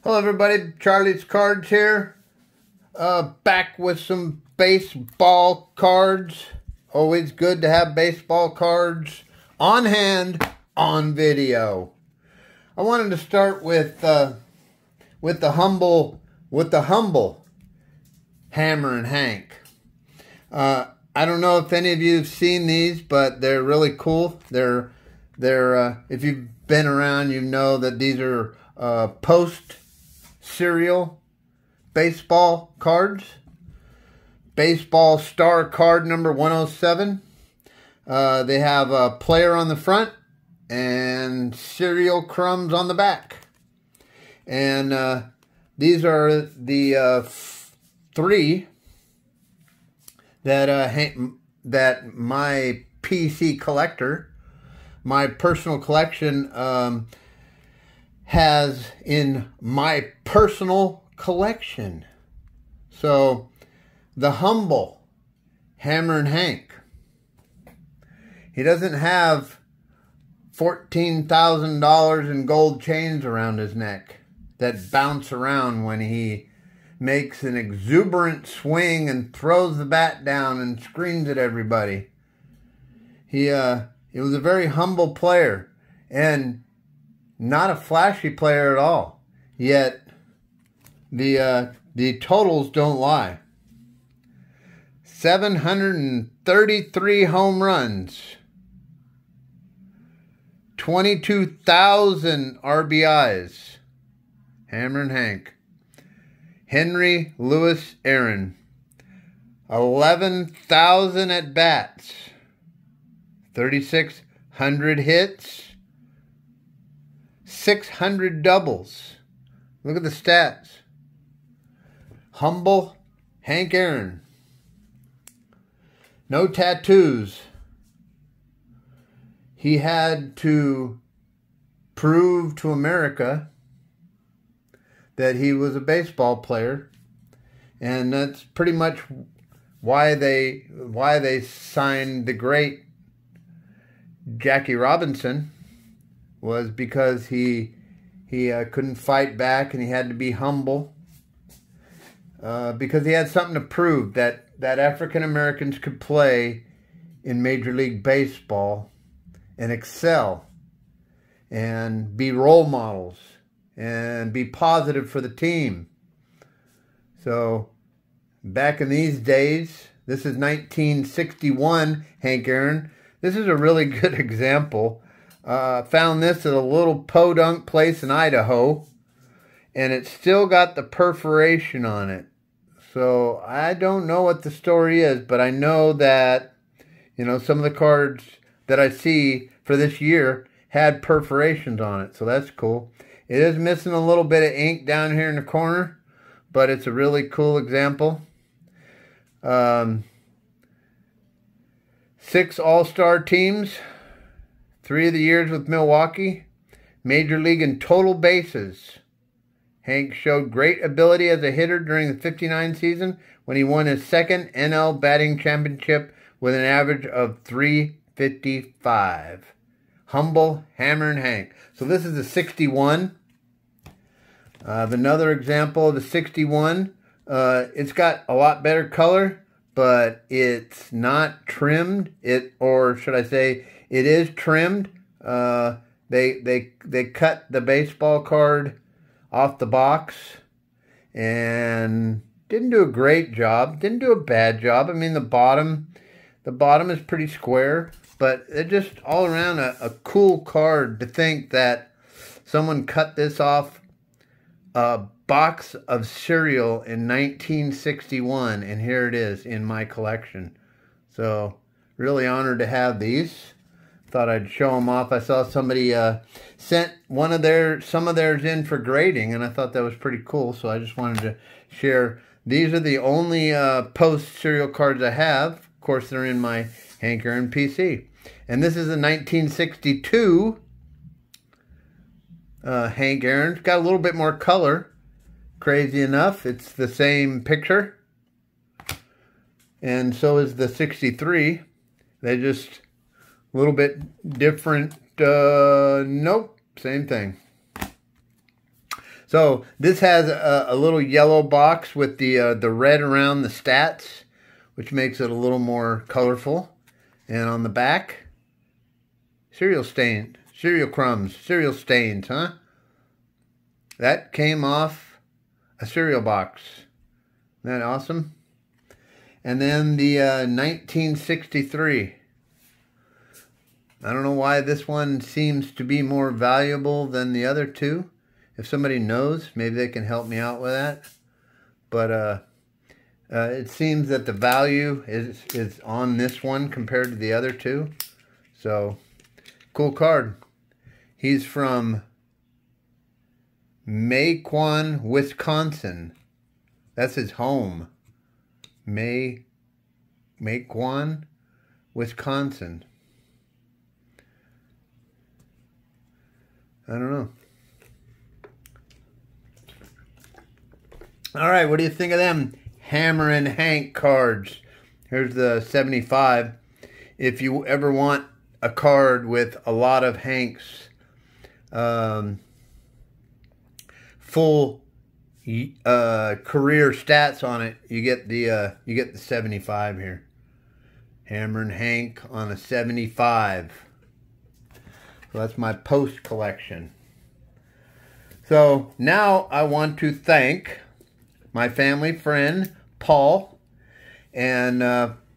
Hello everybody, Charlie's Cards here. Back with some baseball cards. Always good to have baseball cards on hand, on video. I wanted to start with the humble Hammer and Hank. I don't know if any of you have seen these, but they're really cool. They're if you've been around, you know that these are post serial baseball cards. Baseball star card number 107. They have a player on the front and serial crumbs on the back. And these are the three that my PC collector, my personal collection, has in my personal collection. So, the humble Hammer and Hank. He doesn't have $14,000 in gold chains around his neck that bounce around when he makes an exuberant swing and throws the bat down and screams at everybody. He was a very humble player and not a flashy player at all. Yet the totals don't lie. 733 home runs, 22,000 RBIs. Hammer and Hank. Henry Louis Aaron. 11,000 at bats. 3,600 hits. 600 doubles. Look at the stats. Humble Hank Aaron. No tattoos. He had to prove to America that he was a baseball player, and that's pretty much why they signed the great Jackie Robinson, was because he couldn't fight back and he had to be humble, because he had something to prove that African Americans could play in Major League Baseball and excel and be role models and be positive for the team. So back in these days, this is 1961 Hank Aaron. This is a really good example. Found this at a little podunk place in Idaho, and it's still got the perforation on it. So I don't know what the story is, but I know that, you know, some of the cards that I see for this year had perforations on it. So that's cool. It is missing a little bit of ink down here in the corner, but it's a really cool example. 6 all-star teams. 3 of the years with Milwaukee. Major League in total bases. Hank showed great ability as a hitter during the '59 season when he won his second NL batting championship with an average of .355. Humble Hammer and Hank. So this is the 61. Another example of the 61. It's got a lot better color, but it's not trimmed. Or should I say, it is trimmed. They cut the baseball card off the box and didn't do a great job. Didn't do a bad job. I mean, the bottom is pretty square, but it's just all around a cool card. To think that someone cut this off a box of cereal in 1961, and here it is in my collection. So really honored to have these. Thought I'd show them off. I saw somebody sent some of theirs in for grading, and I thought that was pretty cool, so I just wanted to share. These are the only post serial cards I have. Of course, they're in my Hank Aaron PC. And this is a 1962 Hank Aaron. It's got a little bit more color. Crazy enough, it's the same picture. And so is the 63. They just a little bit different. Nope, same thing. So this has a little yellow box with the red around the stats, which makes it a little more colorful. And on the back, cereal crumbs, cereal stains, huh? That came off a cereal box. Isn't that awesome? And then the 1963. I don't know why this one seems to be more valuable than the other two. If somebody knows, maybe they can help me out with that. But it seems that the value is on this one compared to the other two. So, cool card. He's from Mequon, Wisconsin. That's his home. Mequon, Wisconsin. I don't know. All right, what do you think of them Hammer and Hank cards? Here's the 75. If you ever want a card with a lot of Hanks, full career stats on it, you get the 75 here. Hammer and Hank on a 75. So that's my post collection. So now I want to thank my family friend Paul. And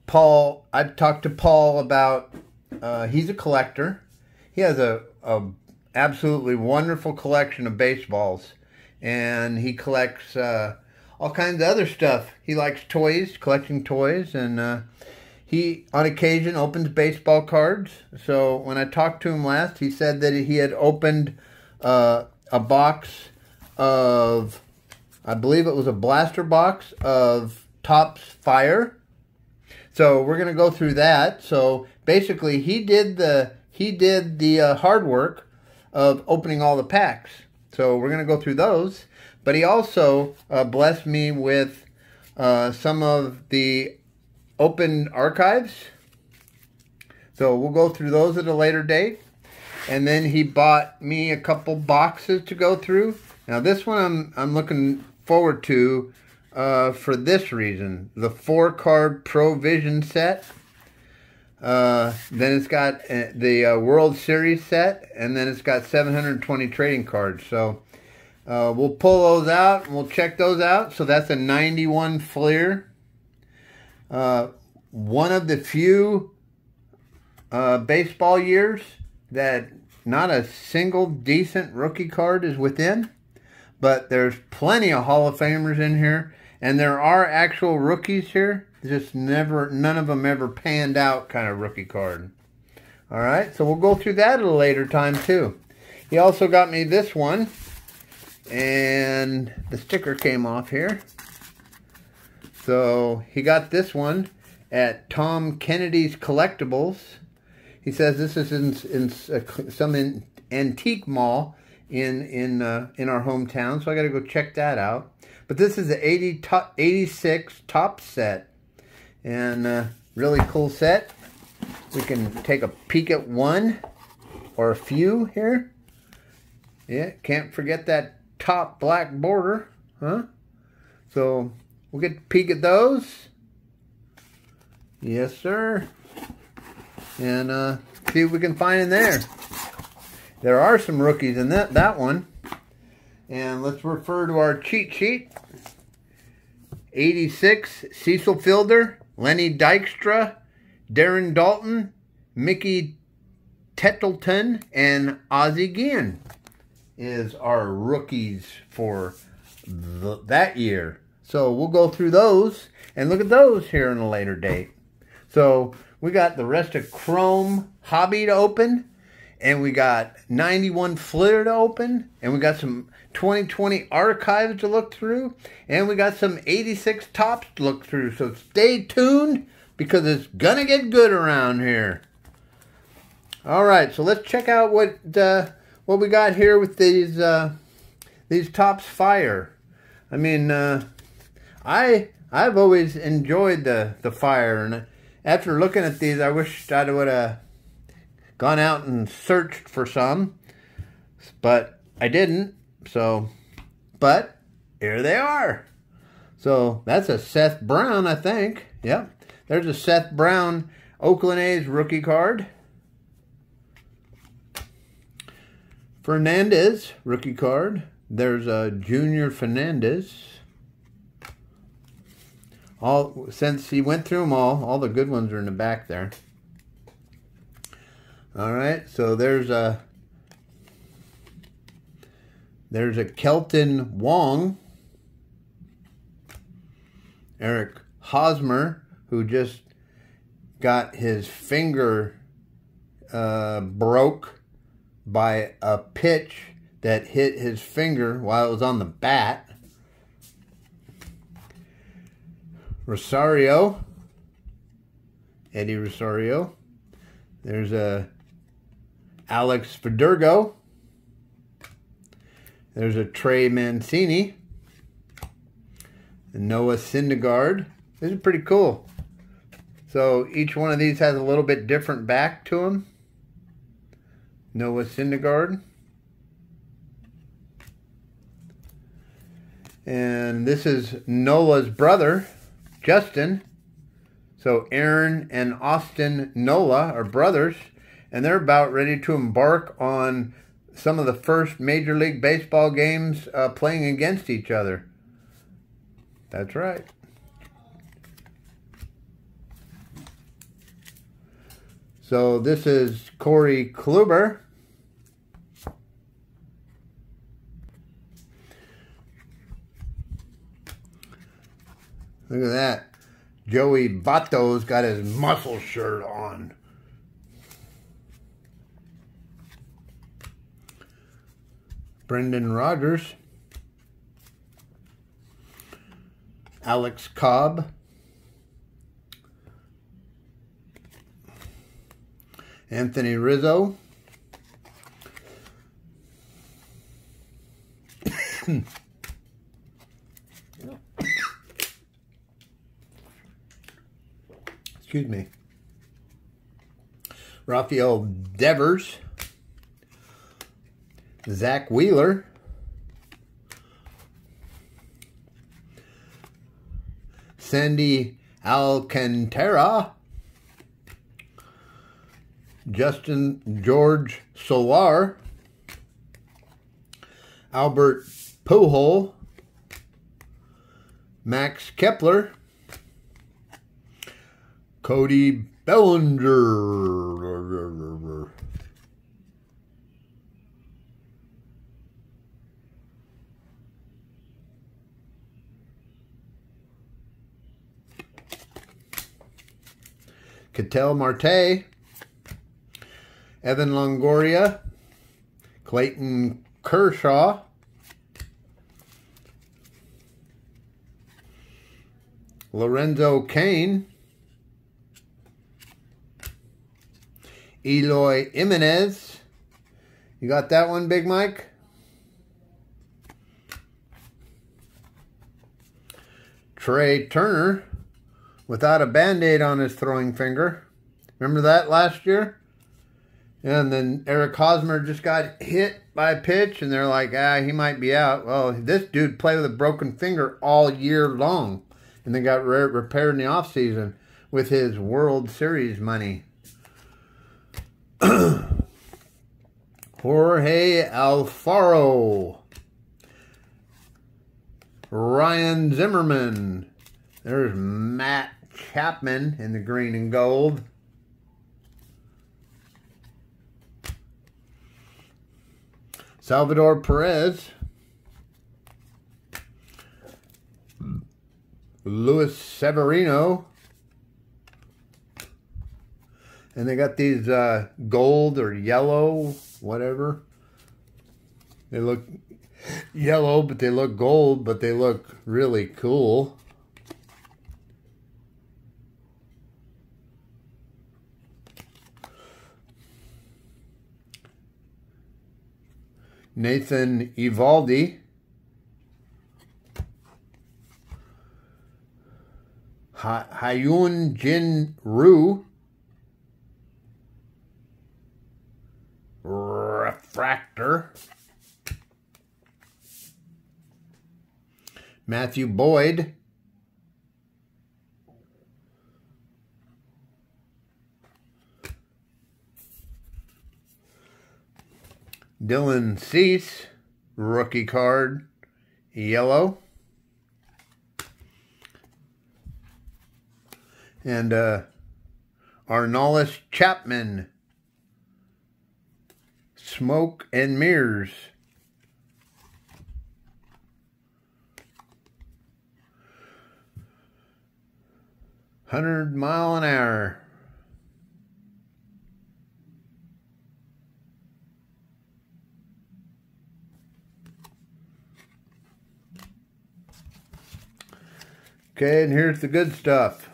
Paul, I've talked to Paul about, he's a collector. He has a absolutely wonderful collection of baseballs. And he collects all kinds of other stuff. He likes toys, collecting toys, and he, on occasion, opens baseball cards. So when I talked to him last, he said that he had opened a box of, I believe it was a blaster box of Topps Fire. So we're going to go through that. So basically, he did the hard work of opening all the packs. So we're going to go through those. But he also blessed me with some of the open archives. So we'll go through those at a later date. And then he bought me a couple boxes to go through. Now this one I'm looking forward to for this reason. The 4-card Pro Vision set. Then it's got the World Series set. And then it's got 720 trading cards. So we'll pull those out and we'll check those out. So that's a 91 Fleer. One of the few baseball years that not a single decent rookie card is within. But there's plenty of Hall of Famers in here. And there are actual rookies here. Just none of them ever panned out kind of rookie card. Alright, so we'll go through that at a later time too. He also got me this one. And the sticker came off here. So he got this one at Tom Kennedy's Collectibles. He says this is in some antique mall in our hometown. So I got to go check that out. But this is the 86 Topps set. And really cool set. We can take a peek at one or a few here. Yeah, can't forget that top black border, huh? So we'll get a peek at those. Yes, sir. And see what we can find in there. There are some rookies in that one. And let's refer to our cheat sheet. 86 Cecil Fielder, Lenny Dykstra, Darren Dalton, Mickey Tettleton, and Ozzie Guillen is our rookies for that year. So we'll go through those and look at those here in a later date. So we got the rest of Chrome Hobby to open, and we got 91 Fleer to open, and we got some 2020 archives to look through, and we got some 86 Topps to look through. So stay tuned because it's gonna get good around here. All right, so let's check out what we got here with these Topps Fire. I mean, I've always enjoyed the Fire, and after looking at these, I wished I would have gone out and searched for some, but I didn't. So but here they are. So that's a Seth Brown, I think. Yep. There's a Seth Brown Oakland A's rookie card. Fernandez rookie card. There's a Junior Fernandez. Since he went through them all the good ones are in the back there. All right, so there's a Kelton Wong. Eric Hosmer, who just got his finger broke by a pitch that hit his finger while it was on the bat. Rosario, Eddie Rosario. There's a Alex Verdugo. There's a Trey Mancini. Noah Syndergaard. This is pretty cool. So each one of these has a little bit different back to them. Noah Syndergaard. And this is Nola's brother, Justin. So Aaron and Austin Nola are brothers, and they're about ready to embark on some of the first Major League Baseball games playing against each other. That's right. So this is Corey Kluber. Look at that. Joey Votto's got his muscle shirt on. Brendan Rodgers. Alex Cobb. Anthony Rizzo. Excuse me. Rafael Devers. Zach Wheeler. Sandy Alcantara. Justin George Solar. Albert Pujols. Max Kepler. Cody Bellinger. Ketel Marte. Evan Longoria. Clayton Kershaw. Lorenzo Cain. Eloy Jimenez. You got that one, Big Mike? Trey Turner without a Band-Aid on his throwing finger. Remember that last year? And then Eric Hosmer just got hit by a pitch, and they're like, he might be out. Well, this dude played with a broken finger all year long, and they got repaired in the offseason with his World Series money. Jorge Alfaro. Ryan Zimmerman. There's Matt Chapman in the green and gold. Salvador Perez. Luis Severino. And they got these gold or yellow, whatever. They look yellow, but they look gold, but they look really cool. Nathan Eovaldi. Hyun Jin Ryu. Refractor. Matthew Boyd. Dylan Cease, rookie card, yellow. And Arnollis Chapman, Smoke and Mirrors. $100-mile-an-hour. Okay, and here's the good stuff.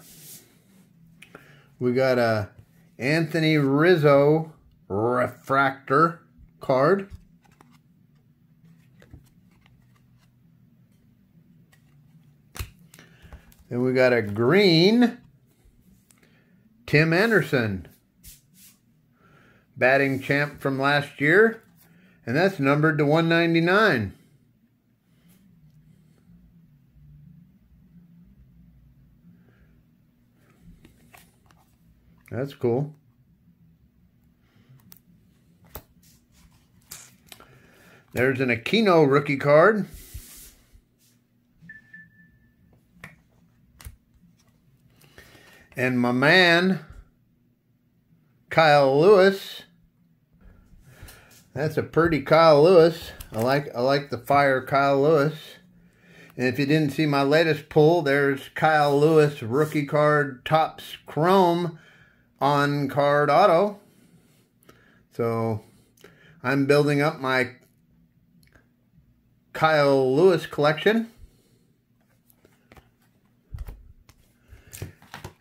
We got a Anthony Rizzo refractor card. Then we got a green Tim Anderson, batting champ from last year, and that's numbered to 199. That's cool. There's an Aquino rookie card. And my man, Kyle Lewis. That's a pretty Kyle Lewis. I like the fire Kyle Lewis. And if you didn't see my latest pull, there's Kyle Lewis rookie card Topps Chrome on card auto. So I'm building up my Kyle Lewis collection.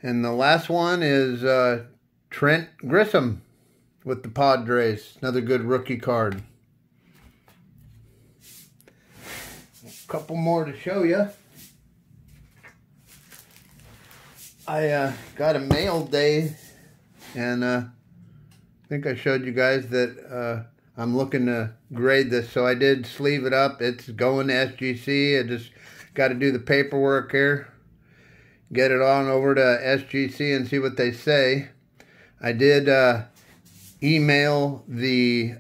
And the last one is Trent Grisham with the Padres. Another good rookie card. A couple more to show you. I got a mail day, and I think I showed you guys that I'm looking to grade this. So I did sleeve it up. It's going to SGC. I just got to do the paperwork here. Get it on over to SGC and see what they say. I did email the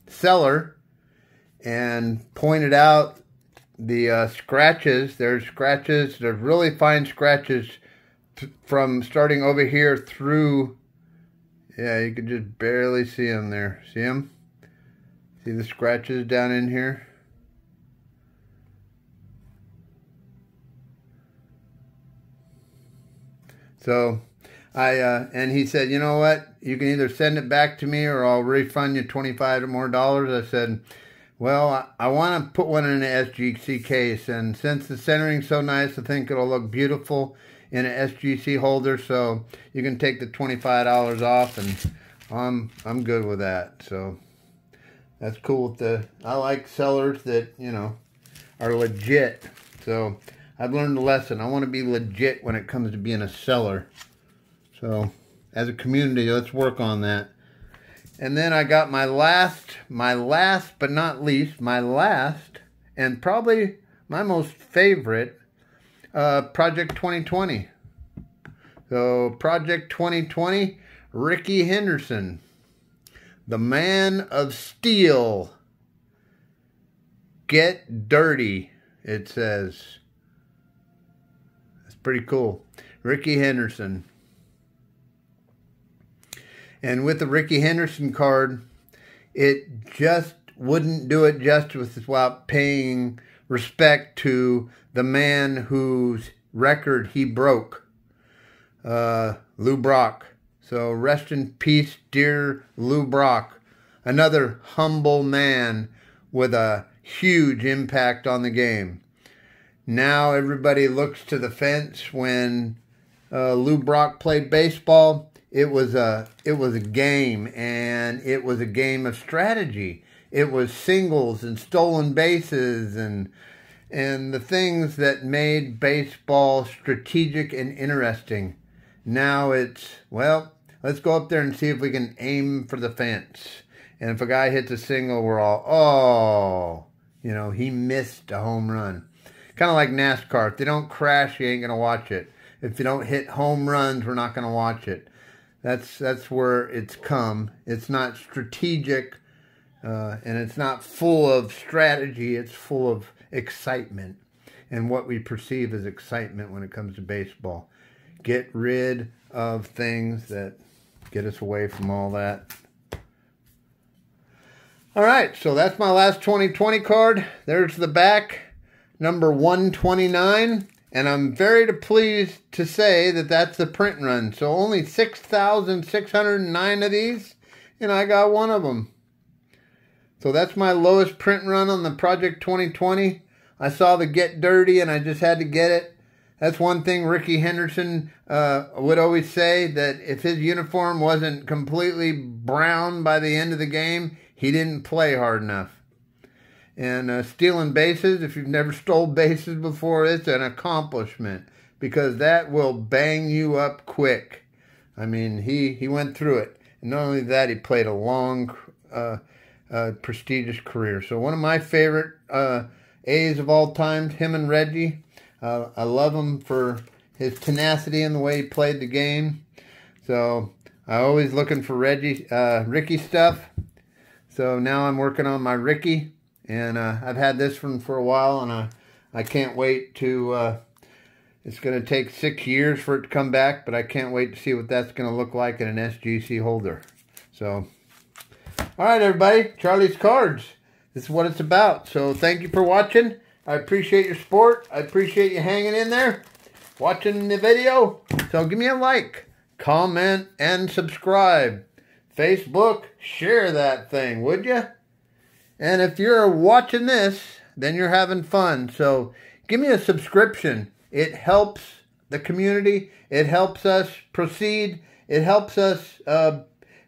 seller and pointed out the scratches. There's scratches. There's really fine scratches from starting over here through. Yeah, you can just barely see them there. See them? See the scratches down in here? So and he said, you know what? You can either send it back to me or I'll refund you $25 more. I said, well, I want to put one in an SGC case. And since the centering's so nice, I think it'll look beautiful in an SGC holder. So you can take the $25 off, and I'm good with that. So that's cool. I like sellers that, you know, are legit. So I've learned a lesson. I want to be legit when it comes to being a seller. So as a community, let's work on that. And then I got my last but not least, and probably my most favorite, Project 2020. So Project 2020, Rickey Henderson, the man of steel. Get dirty, it says. That's pretty cool. Rickey Henderson. And with the Rickey Henderson card, it just wouldn't do it justice without paying respect to the man whose record he broke, Lou Brock. So rest in peace, dear Lou Brock. Another humble man with a huge impact on the game. Now everybody looks to the fence. When Lou Brock played baseball, it was a game, and it was a game of strategy. It was singles and stolen bases and the things that made baseball strategic and interesting. Now it's, well, let's go up there and see if we can aim for the fence. And if a guy hits a single, we're all, oh, you know, he missed a home run. kind of like NASCAR. If they don't crash, you ain't going to watch it. If you don't hit home runs, we're not going to watch it. That's where it's come. It's not strategic, and it's not full of strategy. It's full of excitement and what we perceive as excitement when it comes to baseball. Get rid of things that get us away from all that. All right, so that's my last 2020 card. There's the back, number 129. And I'm very pleased to say that that's the print run. So only 6,609 of these, and I got one of them. So that's my lowest print run on the Project 2020. I saw the Get Dirty, and I just had to get it. That's one thing Rickey Henderson would always say, that if his uniform wasn't completely brown by the end of the game, he didn't play hard enough. And stealing bases, if you've never stole bases before, it's an accomplishment, because that will bang you up quick. I mean, he went through it. And not only that, he played a long, prestigious career. So one of my favorite A's of all time, him and Reggie. I love him for his tenacity and the way he played the game. So I'm always looking for Rickey stuff. So now I'm working on my Rickey. And I've had this one for a while, and I can't wait to, it's going to take 6 years for it to come back, but I can't wait to see what that's going to look like in an SGC holder. So, all right, everybody, Charlie's Cards. This is what it's about. So thank you for watching. I appreciate your support. I appreciate you hanging in there, watching the video. So give me a like, comment, and subscribe. Facebook, share that thing, would you? And if you're watching this, then you're having fun. So give me a subscription. It helps the community. It helps us proceed. It helps us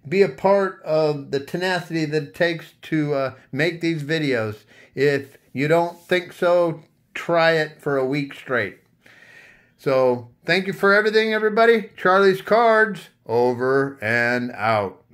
be a part of the tenacity that it takes to make these videos. If you don't think so, try it for a week straight. So thank you for everything, everybody. Charlie's Cards, over and out.